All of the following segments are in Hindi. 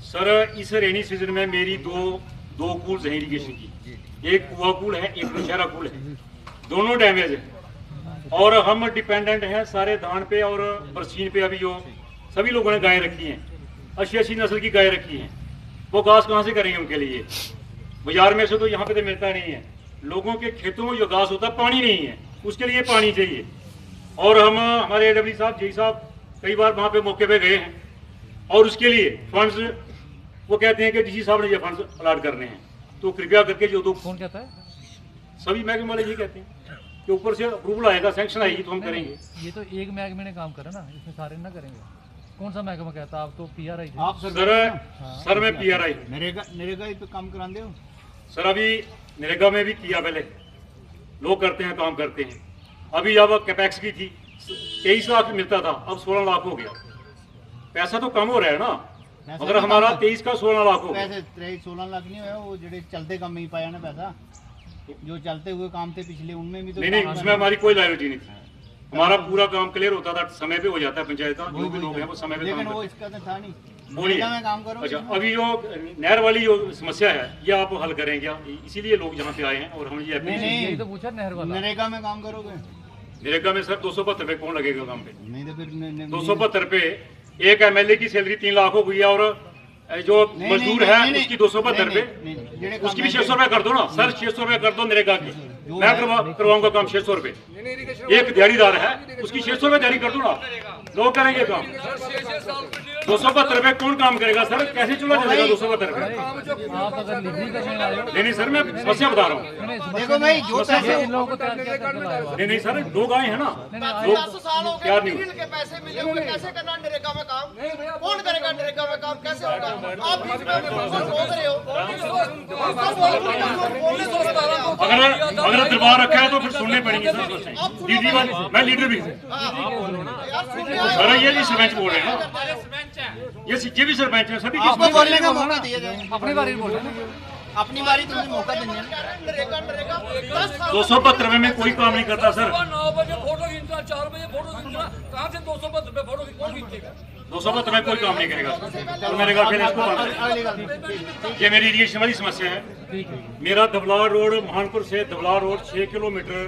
सर इस रेनी सीजन में मेरी दो कूल्स हैं इरिगेशन की, एक कुआ कूल है, एक नौशहरा कूल है, दोनों डैमेज है और हम डिपेंडेंट हैं सारे धान पे और बरसीन पे। अभी जो सभी लोगों ने गायें रखी हैं, 80 नस्ल की गायें रखी हैं, वो घास कहाँ से करेंगे उनके लिए? बाजार में से तो यहाँ पे तो मिलता नहीं है। लोगों के खेतों में जो घास होता है पानी नहीं है, उसके लिए पानी चाहिए। और हम हमारे AW साहब जी साहब कई बार वहाँ पे मौके पे गए हैं और उसके लिए फंड्स वो कहते हैं कि डीसी साहब ने ये फंड्स अलाट करने हैं, तो कृपया करके जो कौन कहता है? सभी महकमे वाले ये कहते हैं कि ऊपर से अप्रूवल आएगा, सैंक्शन आएगी तो हम करेंगे। ये तो एक महकमे ने काम करा ना, इसमें सारे ना करेंगे। कौन सा महकमा कहता है? आप तो PRI थे। आप सर मैं PRI नरेगा पे काम कराते हो सर। अभी नरेगा में भी किया, पहले लोग करते हैं, काम करते हैं। अभी जब कैपेक्स की थी 23 लाख मिलता था, अब 16 लाख हो गया। पैसा तो कम हो रहा है ना, अगर हमारा 23 का 16 लाख हो गया। पैसे 16 लाख नहीं हुआ, वो जो चलते काम में ही पाया ना पैसा, जो चलते हुए काम थे पिछले उनमें भी तो नहीं, उसमें हमारी कोई लायबिलिटी नहीं थी। हमारा पूरा काम क्लियर होता था, समय पे हो जाता है पंचायत का, जो भी लोग हैं वो समय पे काम वो इसका तो था नहीं। बोलिए। काम करो। अच्छा, अभी जो नहर वाली जो समस्या है ये आप हल करेंगे, इसीलिए लोग यहाँ पे आए हैं और हम ये नहीं तो पूछा नहर वाला। नरेगा में काम करोगे? नरेगा में सर 272 रुपये कौन लगेगा काम पे? नहीं तो फिर 272 रुपये। एक MLA की सैलरी 3 लाख हो गई है और जो मजदूर है उसकी 272 रुपये, उसकी भी 600 रुपये कर दो ना सर, 600 रुपये कर दो नरेगा की। मैं करवाऊंगा काम 600 रुपये। एक दिहाड़ीदार है उसकी 600 रुपये दिहाड़ी कर दो ना, लोग करेंगे काम। 272 रुपये कौन काम करेगा सर? कैसे चला चलेगा 272 रुपये? नहीं सर, मैं समस्या बता रहा हूँ। देखो भाई, जो पैसे नहीं सर, लोग आए हैं ना, लोग प्यार नहीं हुए। पैसे मिले हुए कैसे करना नरेगा में काम? कौन करेगा नरेगा में काम? कैसे होगा? आप बीच में बोल रहे हो। अगर दरबार रखा है तो फिर सुनने पड़ेंगे सर। लीडर वाले, मैं लीडर भी हूँ सर। ये भी सरपंच बोल रहे हैं ना, ये भी सरपंच है। सभी आपको बोलने का मौका दिया जाए। अपनी बारी बोलो, अपनी बारी तुम्हें मौका देना। नरेगा 272 रुपये में कोई काम नहीं करता सर। 9 बजे फोटो खींचना, 4 बजे फोटो खींचना, कहाँ से 272 रुपये फोटो कौन खींचेगा? 272 में कोई काम नहीं करेगा सर। तो मेरे घर पे इसको, ये मेरी इरिगेशन वाली समस्या है। मेरा धबलार रोड, महानपुर से धबलार रोड 6 किलोमीटर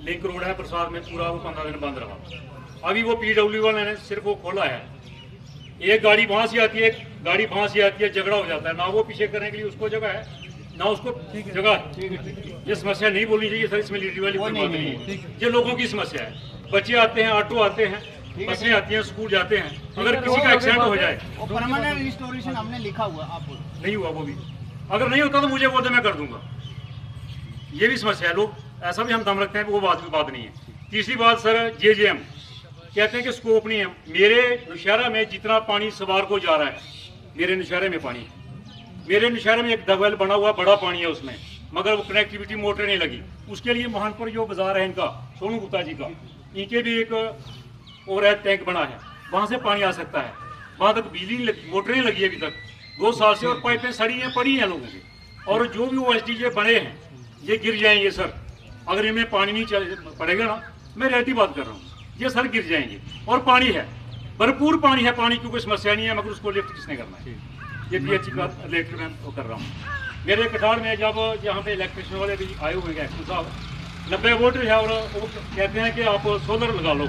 लिंक रोड है प्रसाद में, पूरा वो 15 दिन बंद रहा। अभी वो PW वाले ने सिर्फ वो खोला है, एक गाड़ी वहां से आती है, एक गाड़ी वहां से आती है, झगड़ा हो जाता है। ना वो पीछे करने के लिए उसको जगह है, ना उसको जगह है। ये समस्या नहीं बोलनी चाहिए सर, इसमें लीडर वाली कोई बात नहीं है। ये लोगों की समस्या है। बच्चे आते हैं, ऑटो आते हैं, बसें आती हैं, स्कूल जाते हैं, अगर किसी का एक्सीडेंट हो जाए। परमानेंट रिस्टोरेशन हमने लिखा हुआ, आप नहीं हुआ वो भी, अगर नहीं होता तो मुझे बोल दे, मैं कर दूंगा। ये भी समस्या है, लोग ऐसा भी हम दम रखते हैं, वो बात नहीं है। तीसरी बात सर, JJM कहते हैं कि स्कोप नहीं है। मेरे नौशहरा में जितना पानी सवार को जा रहा है, मेरे नौशहरे में पानी, मेरे नौशहरे में एक दबवेल बना हुआ बड़ा पानी है उसमें, मगर वो कनेक्टिविटी मोटर नहीं लगी। उसके लिए महानपुर जो बाजार है इनका, सोनू गुप्ता जी का, इनके भी एक ओवरहेड टैंक बना है, वहाँ से पानी आ सकता है। वहाँ तक बिजली नहीं लगी, मोटर नहीं लगी अभी तक 2 साल से, और पाइपें सड़ी हैं, पड़ी हैं लोगों की। और जो भी OSD बने हैं ये गिर जाएंगे सर, अगर इनमें पानी नहीं पड़ेगा ना, मैं रियलिटी बात कर रहा हूँ, ये सर गिर जाएंगे। और पानी है, भरपूर पानी है, पानी की कोई समस्या नहीं है, मगर उसको लिफ्ट किसने करना है? ये PH का लिफ्ट मैं वो कर रहा हूँ। मेरे कठाड़ में जब यहाँ पे इलेक्ट्रिशियन वाले भी आए हुए हैं एक्टर साहब, 90 वोल्टेज है, और वो कहते हैं कि आप सोलर लगा लो,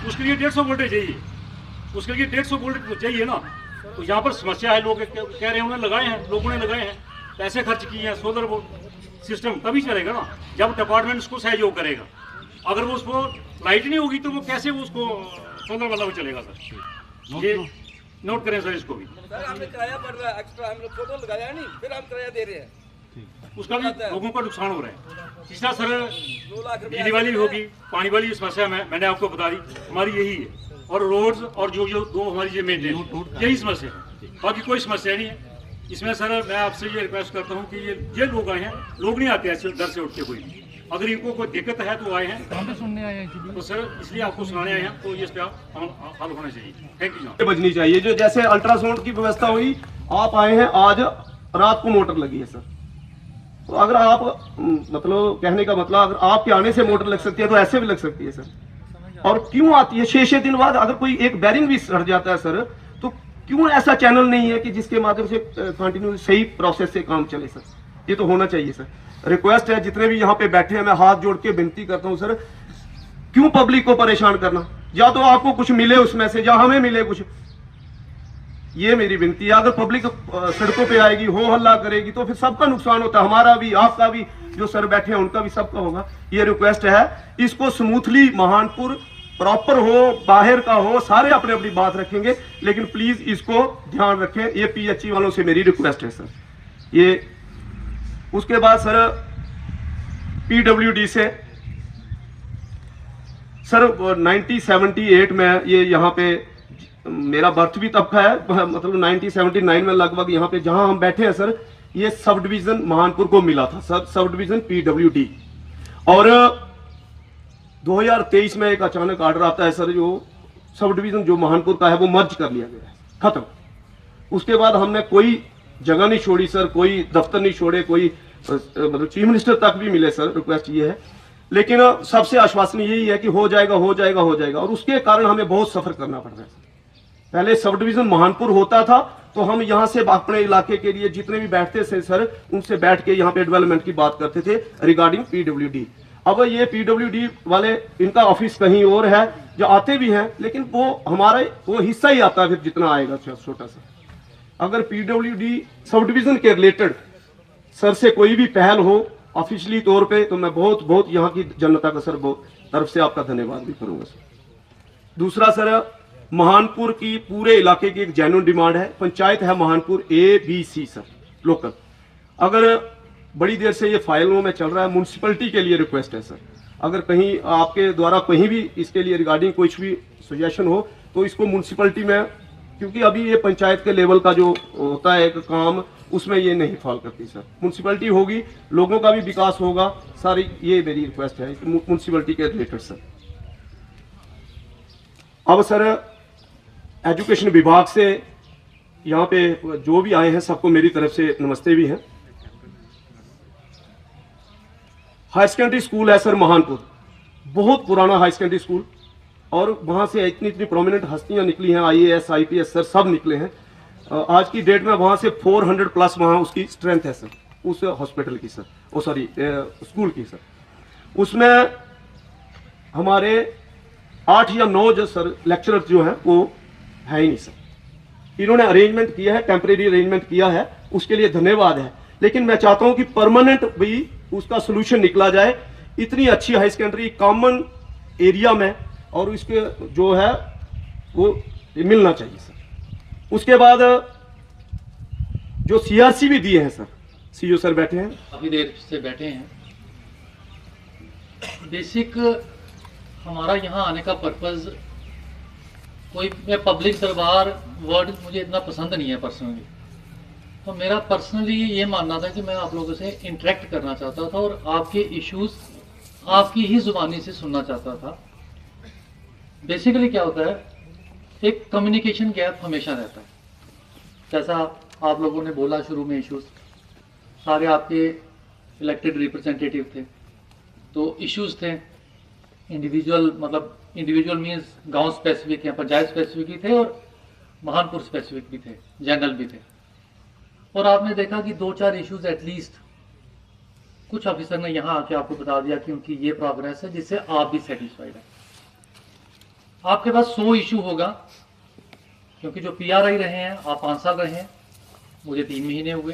उसके लिए 150 वोल्टेज चाहिए, उसके लिए 150 वोल्टेज चाहिए ना। तो यहाँ पर समस्या है, लोग कह रहे हैं उन्होंने लगाए हैं, लोगों ने लगाए हैं, पैसे खर्च किए हैं, सोलर सिस्टम तभी चलेगा ना जब डिपार्टमेंट उसको सहयोग करेगा। अगर वो उसको लाइट नहीं होगी तो वो कैसे वो उसको सोलर वाला वो चलेगा सर? ये नोट करें सर इसको भी। सर हमने किराया पड़ रहा है एक्स्ट्रा, हमने फोटो लगाया नहीं, फिर हम किराया दे रहे हैं, उसका भी लोगों को नुकसान हो रहा है। तीसरा सर, 2 लाख रुपये बिजली वाली होगी, पानी वाली समस्या मैंने आपको बता दी, हमारी यही है। और रोड्स और जो दो हमारी ये मेंटेन, यही समस्या है, बाकी कोई समस्या नहीं है इसमें। सर मैं आपसे ये रिक्वेस्ट करता हूँ कि ये लोग आए हैं, लोग नहीं आते ऐसे दर से उठ के कोई, अगर इनको कोई दिक्कत है तो आए हैं, हम सुनने आए हैं तो सर इसलिए आपको सुनाने आए हैं, तो ये इस पे हल होना चाहिए। Thank you. बजनी चाहिए, जो जैसे अल्ट्रासाउंड की व्यवस्था हुई, आप आए हैं आज रात को मोटर लगी है सर, तो अगर आप मतलब कहने का मतलब अगर आपके आने से मोटर लग सकती है तो ऐसे भी लग सकती है सर। और क्यों आती है 6-6 दिन बाद? अगर कोई एक बैरिंग भी सड़ जाता है सर, तो क्यों ऐसा चैनल नहीं है कि जिसके माध्यम से कंटिन्यू सही प्रोसेस से काम चले सर? ये तो होना चाहिए सर। रिक्वेस्ट है जितने भी यहाँ पे बैठे हैं, मैं हाथ जोड़ के विनती करता हूँ सर, क्यों पब्लिक को परेशान करना? या तो आपको कुछ मिले उसमें से, या हमें मिले कुछ। ये मेरी विनती है। अगर पब्लिक सड़कों पे आएगी, हो हल्ला करेगी, तो फिर सबका नुकसान होता है, हमारा भी, आपका भी, जो सर बैठे हैं उनका भी, सबका होगा। ये रिक्वेस्ट है, इसको स्मूथली महानपुर प्रॉपर हो, बाहर का हो, सारे अपने अपनी बात रखेंगे, लेकिन प्लीज इसको ध्यान रखें। ये पीएचई वालों से मेरी रिक्वेस्ट है सर। ये उसके बाद सर पीडब्ल्यूडी से सर 1978 में ये यहाँ पे मेरा बर्थ भी तब का है, मतलब 1979 में लगभग यहाँ पे जहां हम बैठे हैं सर, ये सब डिवीजन महानपुर को मिला था सर, सब डिवीजन पीडब्ल्यूडी। और 2023 में एक अचानक ऑर्डर आता है सर, जो सब डिवीजन जो महानपुर का है वो मर्ज कर लिया गया है, खत्म। उसके बाद हमने कोई जगह नहीं छोड़ी सर, कोई दफ्तर नहीं छोड़े, कोई मतलब चीफ मिनिस्टर तक भी मिले सर। रिक्वेस्ट ये है, लेकिन सबसे आश्वासन यही है कि हो जाएगा, हो जाएगा, हो जाएगा। और उसके कारण हमें बहुत सफर करना पड़ रहा है। पहले सब डिवीजन महानपुर होता था तो हम यहाँ से अपने इलाके के लिए जितने भी बैठते थे सर, उनसे बैठ के यहाँ पे डेवलपमेंट की बात करते थे रिगार्डिंग पीडब्ल्यूडी। अब ये पीडब्ल्यूडी वाले, इनका ऑफिस कहीं और है, जो आते भी हैं, लेकिन वो हमारा वो हिस्सा ही आता है फिर जितना आएगा छोटा सा। अगर पीडब्ल्यूडी सब डिवीजन के रिलेटेड सर से कोई भी पहल हो ऑफिशियली तौर पे, तो मैं बहुत बहुत यहाँ की जनता का सर तरफ से आपका धन्यवाद भी करूंगा सर। दूसरा सर, महानपुर की पूरे इलाके की एक जेन्युइन डिमांड है, पंचायत है महानपुर ABC सर, लोकल। अगर बड़ी देर से ये फाइलों में चल रहा है, म्युनिसिपैलिटी के लिए रिक्वेस्ट है सर, अगर कहीं आपके द्वारा कहीं भी इसके लिए रिगार्डिंग कुछ भी सजेशन हो तो इसको म्युनिसिपैलिटी में, क्योंकि अभी ये पंचायत के लेवल का जो होता है एक काम, उसमें ये नहीं फॉल करती सर। म्युनिसिपैलिटी होगी, लोगों का भी विकास होगा, सारी ये मेरी रिक्वेस्ट है म्युनिसिपैलिटी के रिलेटेड सर। अब सर एजुकेशन विभाग से यहाँ पे जो भी आए हैं सबको मेरी तरफ से नमस्ते भी हैं। हायर सेकेंडरी स्कूल है सर महानपुर, बहुत पुराना हायर सेकेंडरी स्कूल, और वहाँ से इतनी इतनी प्रोमिनेंट हस्तियाँ निकली हैं, IAS IPS सर सब निकले हैं। आज की डेट में वहाँ से 400 प्लस वहाँ उसकी स्ट्रेंथ है सर, उस हॉस्पिटल की सर, ओ सॉरी स्कूल की सर। उसमें हमारे 8 या 9 जो सर लेक्चरर जो हैं वो है ही नहीं सर। इन्होंने अरेंजमेंट किया है, टेम्परेरी अरेंजमेंट किया है, उसके लिए धन्यवाद है, लेकिन मैं चाहता हूं कि परमानेंट भी उसका सोल्यूशन निकला जाए। इतनी अच्छी हाई सेकेंडरी कॉमन एरिया में, और इसके जो है वो मिलना चाहिए सर। उसके बाद जो CRC भी दिए हैं सर, CO सर बैठे हैं, काफ़ी देर से बैठे हैं। बेसिक हमारा यहाँ आने का पर्पज़, कोई मैं पब्लिक दरबार वर्ड मुझे इतना पसंद नहीं है पर्सनली, तो मेरा पर्सनली ये मानना था कि मैं आप लोगों से इंटरेक्ट करना चाहता था और आपके इश्यूज आपकी ही जुबानी से सुनना चाहता था। बेसिकली क्या होता है, एक कम्युनिकेशन गैप हमेशा रहता है। जैसा आप लोगों ने बोला शुरू में, इश्यूज सारे आपके इलेक्टेड रिप्रेजेंटेटिव थे, तो इश्यूज थे इंडिविजुअल, मतलब इंडिविजुअल मीन्स गांव स्पेसिफिक या पंचायत स्पेसिफिक ही थे, और महानपुर स्पेसिफिक भी थे, जनरल भी थे। और आपने देखा कि 2-4 इश्यूज एटलीस्ट कुछ ऑफिसर ने यहाँ आके आपको बता दिया कि उनकी ये प्रोग्रेस है, जिससे आप भी सेटिस्फाइड है। आपके पास 100 इशू होगा, क्योंकि जो PRI रहे हैं आप 5 साल रहे हैं, मुझे 3 महीने हुए।